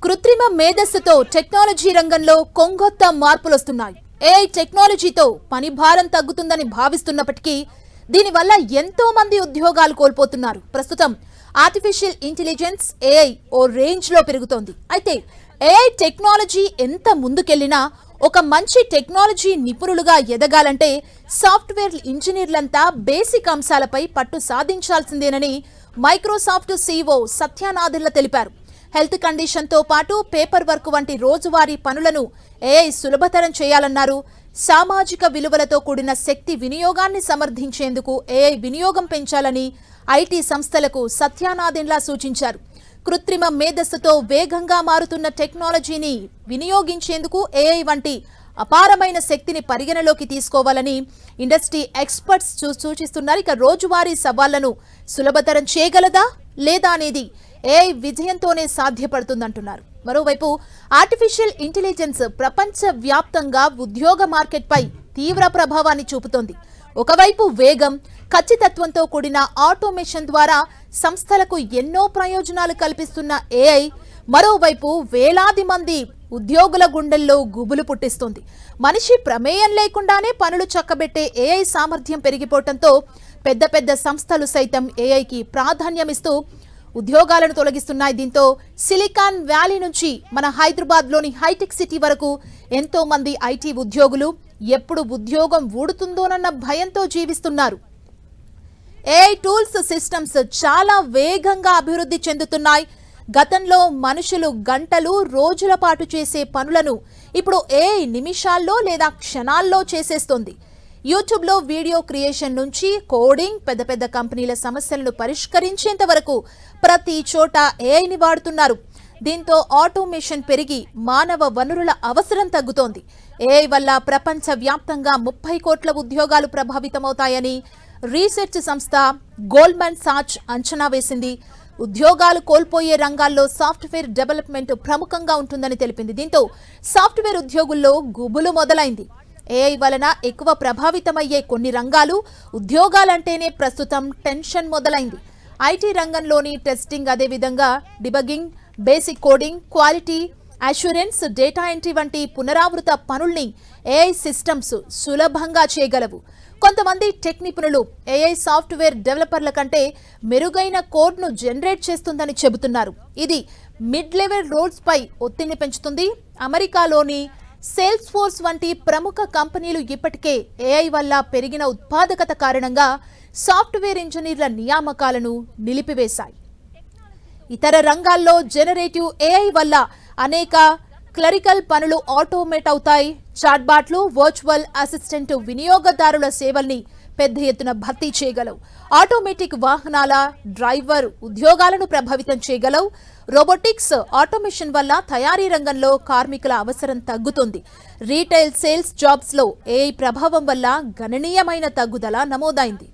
కృత్రిమ మేధస్సుతో టెక్నాలజీ రంగంలో కొంగొత్త మార్పులు వస్తున్నాయి. ఏఐ టెక్నాలజీతో పని భారం తగ్గుతుందని భావిస్తున్నప్పటికీ దీనివల్ల ఎంతో మంది ఉద్యోగాలు కోల్పోతున్నారు. ప్రస్తుతం artificial intelligence AI O range లో పెరుగుతోంది. అయితే ఏఐ టెక్నాలజీ ఎంత ముందుకెళ్లినా ఒక మంచి టెక్నాలజీ నిపుణులుగా ఎదగాలంటే సాఫ్ట్వేర్ ఇంజనీర్లంతా బేసిక్ అంశాలపై పట్టు సాధించాల్సిందేనని మైక్రోసాఫ్ట్ సీఈఓ సత్య నాదెళ్ల తెలిపారు. హెల్త్ కండిషన్ తో పాటు పేపర్ వర్క్ వంటి రోజువారీ పనులను ఏఐ సులభతరం చేయాలన్నారు. సామాజిక విలువలతో కూడిన శక్తి వినియోగాన్ని సమర్థించేందుకు ఏఐ వినియోగం పెంచాలని ఐటీ సంస్థలకు సత్య నాదెళ్ల సూచించారు. కృత్రిమ మేధస్సుతో వేగంగా మారుతున్న టెక్నాలజీని వినియోగించేందుకు ఏఐ వంటి అపారమైన శక్తిని పరిగణలోకి తీసుకోవాలని ఇండస్ట్రీ ఎక్స్పర్ట్స్ సూచిస్తున్నారు. ఇక రోజువారీ సవాళ్లను సులభతరం చేయగలదా లేదా అనేది ఏఐ విజయంతోనే సాధ్యపడుతుందంటున్నారు. మరోవైపు ఆర్టిఫిషియల్ ఇంటెలిజెన్స్ ప్రపంచ వ్యాప్తంగా ఉద్యోగ మార్కెట్పై తీవ్ర ప్రభావాన్ని చూపుతోంది. ఒకవైపు వేగం, ఖచ్చితత్వంతో కూడిన ఆటోమేషన్ ద్వారా సంస్థలకు ఎన్నో ప్రయోజనాలు కల్పిస్తున్న ఏఐ మరోవైపు వేలాది మంది ఉద్యోగుల గుండెల్లో గుబులు పుట్టిస్తుంది. మనిషి ప్రమేయం లేకుండానే పనులు చక్కబెట్టే ఏఐ సామర్థ్యం పెరిగిపోవడంతో పెద్ద పెద్ద సంస్థలు సైతం ఏఐకి ప్రాధాన్యమిస్తూ ఉద్యోగాలను తొలగిస్తున్నాయి. దీంతో సిలికాన్ వ్యాలీ నుంచి మన హైదరాబాద్లోని హైటెక్ సిటీ వరకు ఎంతో మంది ఐటీ ఉద్యోగులు ఎప్పుడు ఉద్యోగం ఊడుతుందోనన్న భయంతో జీవిస్తున్నారు. ఏఐ టూల్స్, సిస్టమ్స్ చాలా వేగంగా అభివృద్ధి చెందుతున్నాయి. గతంలో మనుషులు గంటలు, రోజుల పాటు చేసే పనులను ఇప్పుడు ఏఐ నిమిషాల్లో లేదా క్షణాల్లో చేసేస్తోంది. యూట్యూబ్లో వీడియో క్రియేషన్ నుంచి కోడింగ్, పెద్ద పెద్ద కంపెనీల సమస్యలను పరిష్కరించేంత వరకు ప్రతి చోట ఏఐని వాడుతున్నారు. దీంతో ఆటోమేషన్ పెరిగి మానవ వనరుల అవసరం తగ్గుతోంది. ఏఐ వల్ల ప్రపంచ వ్యాప్తంగా 30 కోట్ల ఉద్యోగాలు ప్రభావితమవుతాయని రీసెర్చ్ సంస్థ గోల్డ్మన్ సాచ్ అంచనా వేసింది. ఉద్యోగాలు కోల్పోయే రంగాల్లో సాఫ్ట్వేర్ డెవలప్మెంట్ ప్రముఖంగా ఉంటుందని తెలిపింది. దీంతో సాఫ్ట్వేర్ ఉద్యోగుల్లో గుబులు మొదలైంది. ఏఐ వలన ఎక్కువ ప్రభావితమయ్యే కొన్ని రంగాలు, ఉద్యోగాలంటేనే ప్రస్తుతం టెన్షన్ మొదలైంది. ఐటీ రంగంలోని టెస్టింగ్, అదేవిధంగా debugging, basic coding, quality assurance, data entry వంటి పునరావృత పనుల్ని ఏఐ సిస్టమ్స్ సులభంగా చేయగలవు. కొంతమంది టెక్ నిపుణులు ఏఐ సాఫ్ట్వేర్ డెవలపర్ల కంటే మెరుగైన కోడ్ను జనరేట్ చేస్తుందని చెబుతున్నారు. ఇది మిడ్ లెవెల్ రోల్స్ పై ఒత్తిడిని పెంచుతుంది. అమెరికాలోని సేల్స్ ఫోర్స్ వంటి ప్రముఖ కంపెనీలు ఇప్పటికే ఏఐ వల్ల పెరిగిన ఉత్పాదకత కారణంగా సాఫ్ట్వేర్ ఇంజనీర్ల నియామకాలను నిలిపివేశాయి. ఇతర రంగాల్లో జనరేటివ్ ఏఐ వల్ల అనేక క్లరికల్ పనులు ఆటోమేట్ అవుతాయి. చాట్బాట్లు, వర్చువల్ అసిస్టెంట్ వినియోగదారుల సేవల్ని పెద్ద ఎత్తున భర్తీ చేయగలవు. ఆటోమేటిక్ వాహనాల డ్రైవర్ ఉద్యోగాలను ప్రభావితం చేయగలవు. రోబోటిక్స్, ఆటోమేషన్ వల్ల తయారీ రంగంలో కార్మికుల అవసరం తగ్గుతుంది. రీటైల్, సేల్స్ జాబ్స్ లో ఏఐ ప్రభావం వల్ల గణనీయమైన తగ్గుదల నమోదైంది.